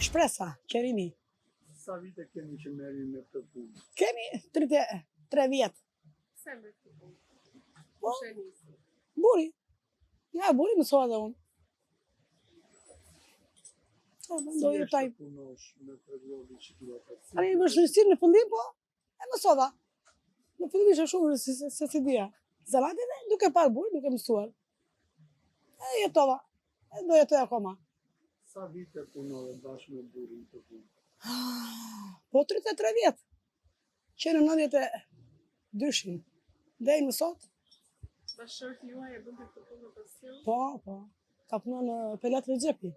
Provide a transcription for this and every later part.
Shpresa, qerimi. Sa vite keni që merrni me këtë punë? Kemi 33 vjetë. Pse me këtë punë? Po, Kush e nisi? buri. Ja, buri mësova dhe unë. Si është të punosh me tregua bicikleta? Tani vështirësinë në fillim, po, e mësova. Në fillim isha shumë se si dija. Zanatin e duke parë buri, duke mësuar. E jetova. E do jetoj akoma. Sa vite punove bashkë me burin të punë? Po 33 vjetë. Që në 92-shin. Deri më sot. Bashkëshorti juaj e bën këtë punë me pasion? Po. Ka punuar në Pelat Rexhepi.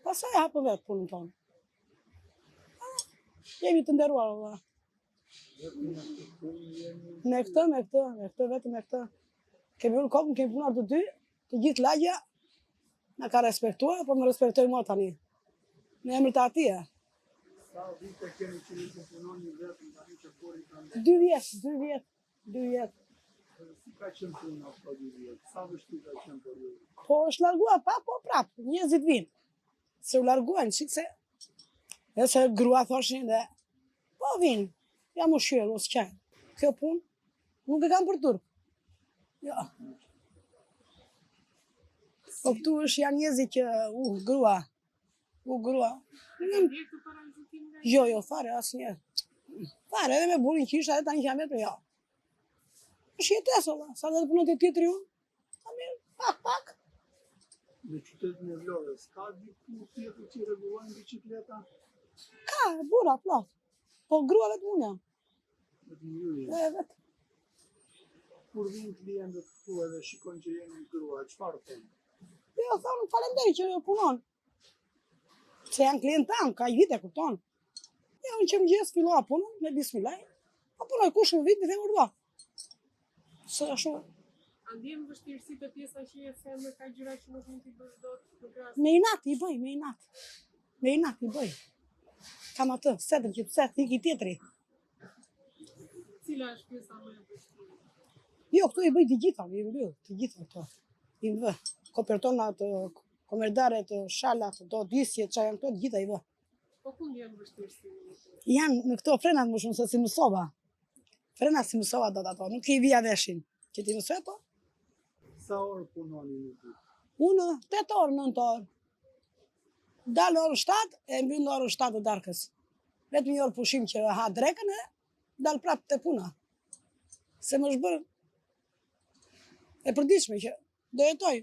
Pastaj hapë vetë punën tonë. Jemi të nderuar, valla. Vetëm në këtë punë jeni? Me këtë, vetëm me këtë. Kemi unë kopën, kemi punuar të dy, të gjithë lagja, na ka respektuar, po më respektoj mua tani. Në emër të atij. Sa vite keni që ju të punoni vetëm tani që buri ka ndërë? 2 vjetë. Si ka qenë puna ato 2 vjetë? Sa vështirë ka qenë për ju? Po është largua pa, po prap, njerëzit vinë. Se u larguan, shikse. Dhe se grua thoshin dhe, po vinë, jam ushqyer, ose qaj. Kjo punë, nuk e kam për turp. Jo. Po këtu është janë njerëzit që, grua. E ke ndjerë të parazitim nga Jo, fare, asnjëherë. Fare, edhe me burin që isha, edhe tani që jam vetë, jo. është jetesë, valla, sa dhe të punon të tjetëri unë. Ta mirë, pak. Në qytetin e Vlorës, ka diku tjetër që rregullojnë bicikleta? Ka, bura, plot. Po grua vetë unë jam. Vetëm ju jeni. Vetë. Kur vinë klientët këtu edhe shikojnë që jeni grua, çfarë thonë? Jo, thonë, faleminderit që punon. Se janë klientë tanë, ka vite, kupton. Ja, unë që mëngjes fillova punën, me bismillah. Po punoj kush në vit, më them urdo. Se ashtu. A ndjen vështirësi të pjesa që je femër, ka gjëra që nuk mund t'i bësh dot në krahas? Me inat i bëj, me inat i bëj. Kam atë, setën që pse thiki tjetri. Cila është pjesa më e vështirë? Jo, këtu i bëj të gjitha, i mbyll, të gjitha këto. I vë, kopertonat, komerdaret, shalat, do disjet, çfarë janë këto, të gjitha i vë. Po ku ndjen vështirësi? Janë në këto frenat më shumë se si mësova. Frenat si mësova do ato, nuk i vija veshin. Që ti mësoj po? Sa orë punoni në ditë? Unë 8 orë, 9 orë. Dalë orë 7 e mbyll orë 7 të darkës. Vetëm një orë pushim që ha drekën e dalë prapë te puna. Se më është bërë e përditshme që do jetoj.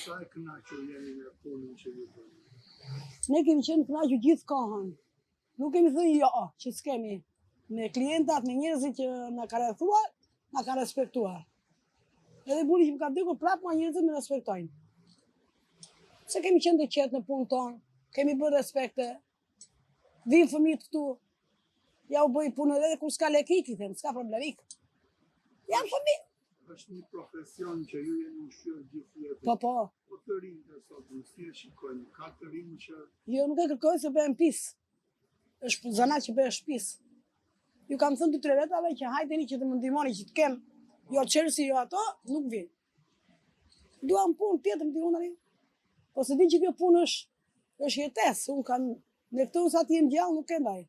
Sa e kënaqur jeni me punën që ju bëni? Ne kemi qenë kënaqur gjithë kohën. Nuk kemi thënë jo, që s'kemi. Me klientat, me njerëzit që na ka rrethuar, na ka respektuar. Edhe buri që më ka vdekur prapë ma njerëzit më respektojnë. Se kemi qenë të qetë në punën tonë, kemi bërë respekte. Vinë fëmijët këtu, ja u bëj punë edhe kur s'ka lekik, i them, s'ka problemik. Janë fëmijë. Është një profesion që ju jeni ushqyer gjithë jetën. Po. Po të rinjtë sot, si e shikojnë? Ka të rinj që Jo, nuk e kërkoj se bëhem pis. Është zanat që bëhesh pis. Ju kam thënë 2-3 vetave që hajdeni që të më ndihmoni që të kem jo çelësi jo ato, nuk vin. Duam punë tjetër më ndihmoni. Po se di që kjo punë është jetesë, unë kam me këtë sa ti jem gjallë nuk e ndaj.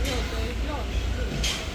Jo, të e vlosh.